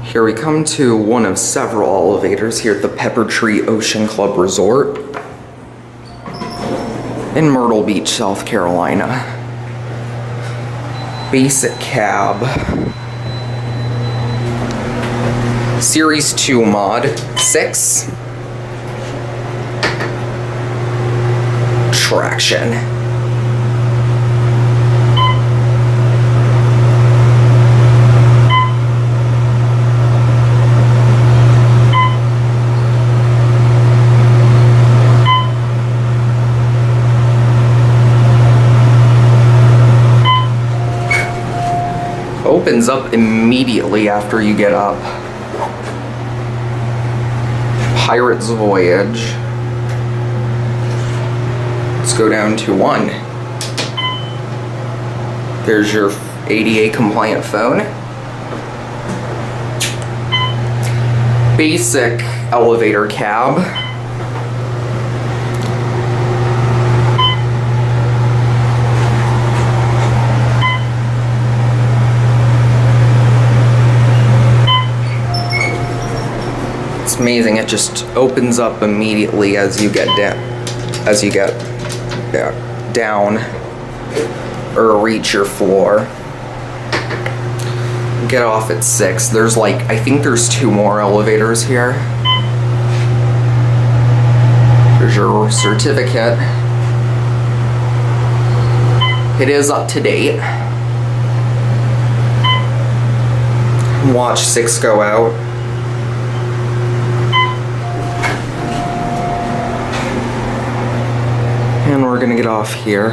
Here we come to one of several elevators here at the Peppertree Ocean Club Resort in Myrtle Beach, South Carolina. Basic cab. Series 2 Mod 6. Traction. Opens up immediately after you get up. Pirate's Voyage. Let's go down to 1. There's your ADA compliant phone. Basic elevator cab. It's amazing, it just opens up immediately as you get down or reach your floor. Get off at 6. There's I think there's 2 more elevators here. There's your certificate. It is up to date. Watch 6 go out. And we're gonna get off here.